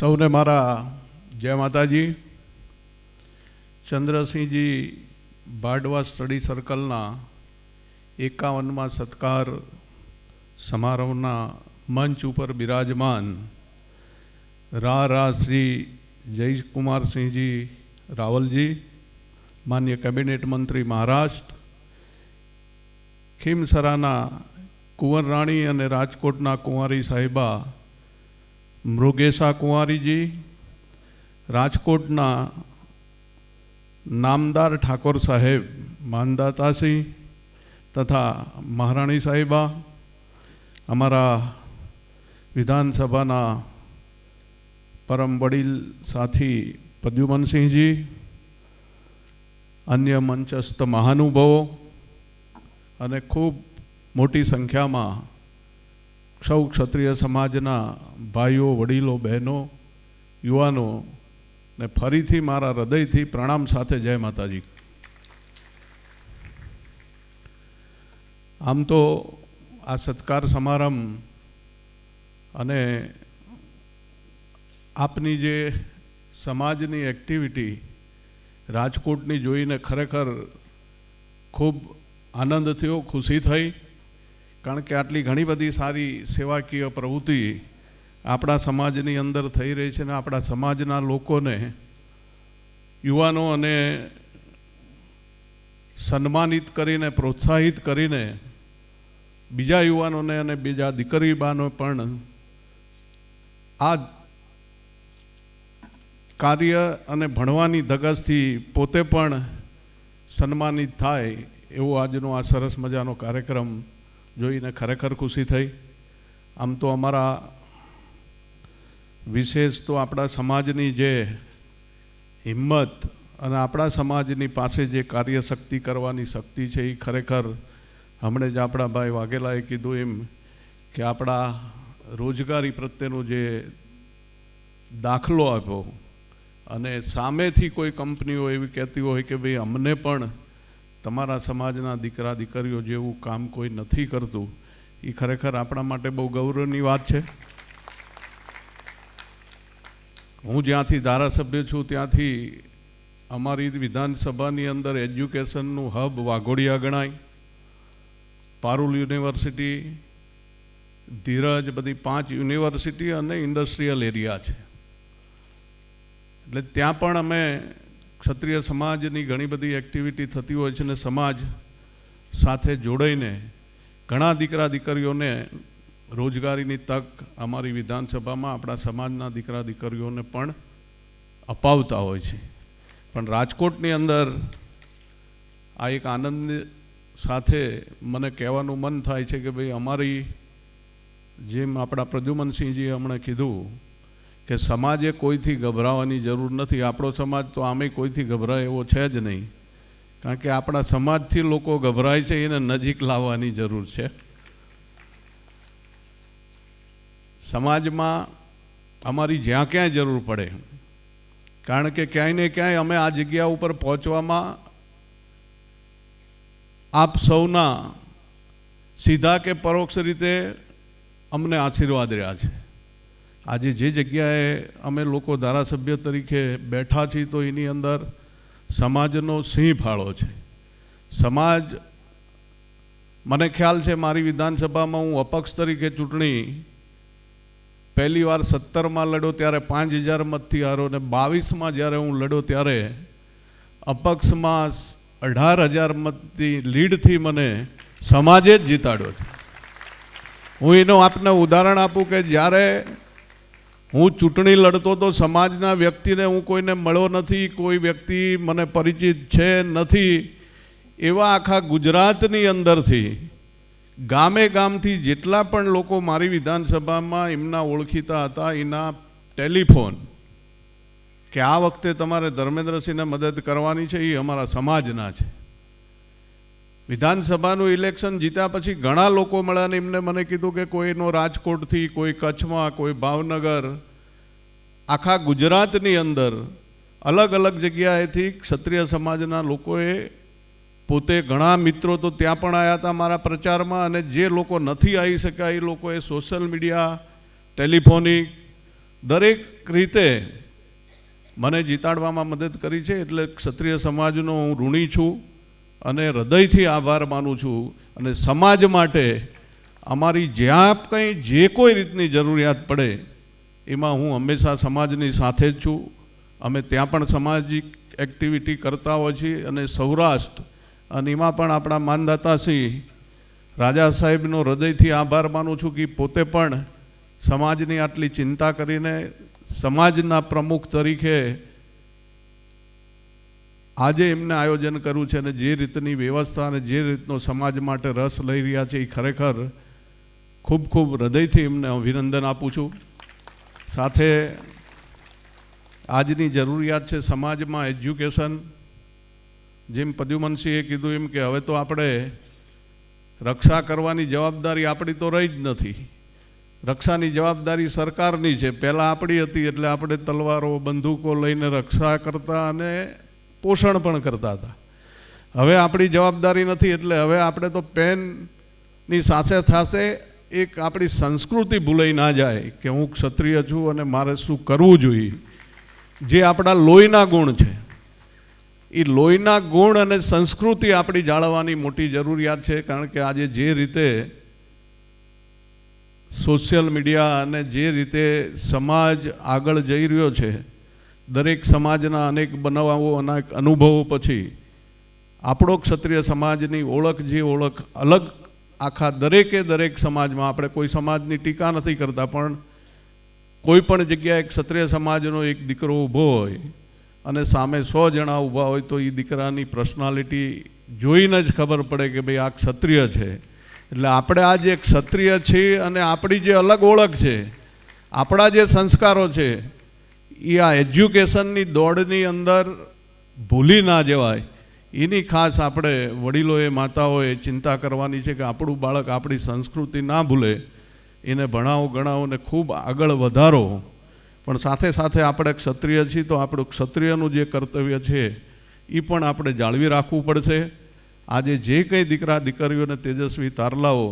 સૌને મારા જય માતાજી. ચંદ્રસિંહજી બાડવા સ્ટડી સર્કલના 51માં સત્કાર સમારોહના મંચ ઉપર બિરાજમાન શ્રી જયકુમારસિંહજી રાવલજી, માન્ય કેબિનેટ મંત્રી મહારાષ્ટ્ર, ખીમસરાના કુંવરરાણી અને રાજકોટના કુંવારી સાહેબા મૃગેશા કુંવારીજી, રાજકોટના નામદાર ઠાકોર સાહેબ માનદાતાસિંહ તથા મહારાણી સાહેબા, અમારા વિધાનસભાના પરમ વડીલ સાથી પ્રદ્યુમનસિંહજી, અન્ય મંચસ્થ મહાનુભાવો અને ખૂબ મોટી સંખ્યામાં સૌ ક્ષત્રિય સમાજના ભાઈઓ, વડીલો, બહેનો, યુવાનો ને ફરીથી મારા હૃદયથી પ્રણામ સાથે જય માતાજી. આમ તો આ સત્કાર સમારંભ અને આપની જે સમાજની એક્ટિવિટી રાજકોટની જોઈને ખરેખર ખૂબ આનંદ થયો, ખુશી થઈ. કારણ કે આટલી ઘણી બધી સારી સેવાકીય પ્રવૃત્તિ આપણા સમાજની અંદર થઈ રહી છે ને આપણા સમાજના લોકોને, યુવાનો અને સન્માનિત કરીને, પ્રોત્સાહિત કરીને બીજા યુવાનોને અને બીજા દીકરીબાનો પણ આ કાર્ય અને ભણવાની ધગશથી પોતે પણ સન્માનિત થાય એવો આજનો આ સરસ મજાનો કાર્યક્રમ જોઈને ખરેખર ખુશી થઈ. આમ તો અમારા વિશેષ તો આપણા સમાજની જે હિંમત અને આપણા સમાજની પાસે જે કાર્યશક્તિ કરવાની શક્તિ છે એ ખરેખર હમણાં જ આપણા ભાઈ વાઘેલાએ કીધું એમ કે આપણા રોજગારી પ્રત્યેનો જે દાખલો આપ્યો અને સામેથી કોઈ કંપનીઓ એવી કહેતી હોય કે ભાઈ અમને પણ તમારા સમાજના દીકરા દીકરીઓ જેવું કામ કોઈ નથી કરતું, એ ખરેખર આપણા માટે બહુ ગૌરવની વાત છે. હું જ્યાંથી ધારાસભ્ય છું ત્યાંથી અમારી વિધાનસભાની અંદર એજ્યુકેશનનું હબ વાઘોડિયા ગણાય. પારુલ યુનિવર્સિટી, ધીરજ, બધી 5 યુનિવર્સિટી અને ઇન્ડસ્ટ્રીયલ એરિયા છે. એટલે ત્યાં પણ અમે ક્ષત્રિય સમાજની ઘણી બધી એક્ટિવિટી થતી હોય છે ને સમાજ સાથે જોડાઈને ઘણા દીકરા દીકરીઓને રોજગારીની તક અમારી વિધાનસભામાં આપણા સમાજના દીકરા દીકરીઓને પણ અપાવતા હોય છે. પણ રાજકોટની અંદર આ એક આનંદ સાથે મને કહેવાનું મન થાય છે કે ભાઈ અમારી, જેમ આપણા પ્રદ્યુમનસિંહજીએ હમણાં કીધું કે સમાજે કોઈથી ગભરાવાની જરૂર નથી. આપણો સમાજ તો આમે કોઈથી ગભરાય એવો છે જ નહીં. કારણ કે આપણા સમાજથી લોકો ગભરાય છે, એને નજીક લાવવાની જરૂર છે. સમાજમાં અમારી જ્યાં ક્યાંય જરૂર પડે, કારણ કે ક્યાંય ને ક્યાંય અમે આ જગ્યા ઉપર પહોંચવામાં આપ સૌના સીધા કે પરોક્ષ રીતે અમને આશીર્વાદ રહ્યા છે. આજે જે જગ્યાએ અમે લોકો ધારાસભ્ય તરીકે બેઠા છીએ તો એની અંદર સમાજનો સિંહ ફાળો છે. સમાજ, મને ખ્યાલ છે મારી વિધાનસભામાં હું અપક્ષ તરીકે ચૂંટણી પહેલી વાર 17માં લડ્યો ત્યારે 5000 મતથી હારો, અને 22માં જ્યારે હું લડ્યો ત્યારે અપક્ષમાં 18000 મતથી લીડથી મને સમાજે જ જીતાડ્યો છે. હું એનું આપને ઉદાહરણ આપું કે જ્યારે હું ચૂંટણી લડતો તો સમાજના વ્યક્તિને હું કોઈને મળ્યો નથી, કોઈ વ્યક્તિ મને પરિચિત છે નથી. એવા આખા ગુજરાતની અંદરથી ગામે ગામથી જેટલા પણ લોકો મારી વિધાનસભામાં એમના ઓળખીતા હતા, એના ટેલિફોન કે આ વખતે તમારે ધર્મેન્દ્રસિંહને મદદ કરવાની છે, એ અમારા સમાજના છે. વિધાનસભાનું ઇલેક્શન જીત્યા પછી ઘણા લોકો મળ્યા ને એમને મને કીધું કે કોઈનો રાજકોટથી, કોઈ કચ્છમાં, કોઈ ભાવનગર, આખા ગુજરાતની અંદર અલગ અલગ જગ્યાએથી ક્ષત્રિય સમાજના લોકોએ પોતે ઘણા મિત્રો તો ત્યાં પણ આવ્યા હતા મારા પ્રચારમાં, અને જે લોકો નથી આવી શક્યા એ લોકોએ સોશિયલ મીડિયા, ટેલિફોનિક દરેક રીતે મને જીતાડવામાં મદદ કરી છે, એટલે ક્ષત્રિય સમાજનો હું ઋણી છું અને હૃદયથી આભાર માનું છું. અને સમાજ માટે અમારી જ્યાં કંઈ જે કોઈ રીતની જરૂરિયાત પડે એમાં હું હંમેશા સમાજની સાથે જ છું. અમે ત્યાં પણ સામાજિક એક્ટિવિટી કરતા હોય છીએ અને સૌરાષ્ટ્ર અને એમાં પણ આપણા માનદાતાશ્રી રાજા સાહેબનો હૃદયથી આભાર માનું છું કે પોતે પણ સમાજની આટલી ચિંતા કરીને સમાજના પ્રમુખ તરીકે આજે એમને આયોજન કર્યું છે અને જે રીતની વ્યવસ્થા અને જે રીતનો સમાજ માટે રસ લઈ રહ્યા છે એ ખરેખર ખૂબ ખૂબ હૃદયથી એમને અભિનંદન આપું છું. સાથે આજની જરૂરિયાત છે સમાજમાં એજ્યુકેશન. જેમ પ્રદ્યુમનસિંહે કીધું એમ કે હવે તો આપણે રક્ષા કરવાની જવાબદારી આપણી તો રહી જ નથી. રક્ષાની જવાબદારી સરકારની છે. પહેલાં આપણી હતી એટલે આપણે તલવારો બંદૂકો લઈને રક્ષા કરતા અને પોષણ પણ કરતા હતા. હવે આપણી જવાબદારી નથી એટલે હવે આપણે તો પેનની સાથે સાથે એક આપણી સંસ્કૃતિ ભૂલાઈ ના જાય કે હું ક્ષત્રિય છું અને મારે શું કરવું જોઈએ. જે આપણા લોહીના ગુણ છે એ લોહીના ગુણ અને સંસ્કૃતિ આપણી જાળવવાની મોટી જરૂરિયાત છે. કારણ કે આજે જે રીતે સોશિયલ મીડિયા અને જે રીતે સમાજ આગળ જઈ રહ્યો છે, દરેક સમાજના અનેક બનાવો અનેક અનુભવો પછી આપણો ક્ષત્રિય સમાજની ઓળખ જે ઓળખ અલગ આખા દરેક સમાજમાં, આપણે કોઈ સમાજની ટીકા નથી કરતા, પણ કોઈ પણ જગ્યાએ ક્ષત્રિય સમાજનો એક દીકરો ઊભો હોય અને સામે 100 જણા ઊભા હોય તો એ દીકરાની પર્સનાલિટી જોઈને જ ખબર પડે કે ભાઈ આ ક્ષત્રિય છે. એટલે આપણે આ જે ક્ષત્રિય છીએ અને આપણી જે અલગ ઓળખ છે, આપણા જે સંસ્કારો છે એ આ એજ્યુકેશનની દોડની અંદર ભૂલી ના જવાય એની ખાસ આપણે વડીલોએ માતાઓએ ચિંતા કરવાની છે કે આપણું બાળક આપણી સંસ્કૃતિ ના ભૂલે, એને ભણાવો ગણાવો ને ખૂબ આગળ વધારો. પણ સાથે સાથે આપણે ક્ષત્રિય છીએ તો આપણું ક્ષત્રિયનું જે કર્તવ્ય છે એ પણ આપણે જાળવી રાખવું પડશે. આજે જે કંઈ દીકરા દીકરીઓને તેજસ્વી તારલાઓ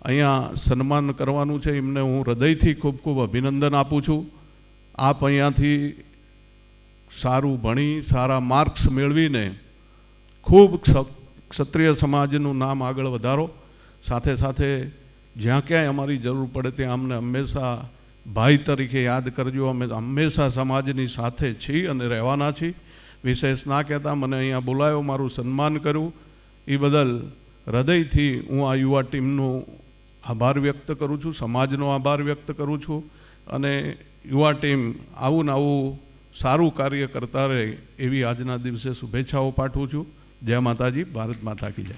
અહીંયા સન્માન કરવાનું છે એમને હું હૃદયથી ખૂબ ખૂબ અભિનંદન આપું છું. આપ અહીંયાથી સારું ભણી સારા માર્ક્સ મેળવીને ખૂબ ક્ષત્રિય સમાજનું નામ આગળ વધારો. સાથે સાથે જ્યાં ક્યાંય અમારી જરૂર પડે ત્યાં અમને હંમેશા ભાઈ તરીકે યાદ કરજો. અમે હંમેશા સમાજની સાથે છીએ અને રહેવાના છીએ. વિશેષ ના કહેતા મને અહીંયા બોલાયો, મારું સન્માન કર્યું એ બદલ હૃદયથી હું આ યુવા ટીમનો આભાર વ્યક્ત કરું છું, સમાજનો આભાર વ્યક્ત કરું છું. અને યુવા ટીમ આવું ને આવું સારું કાર્ય કરતા રહે એવી આજના દિવસે શુભેચ્છાઓ પાઠવું છું. જય માતાજી, ભારત માતા કી જય.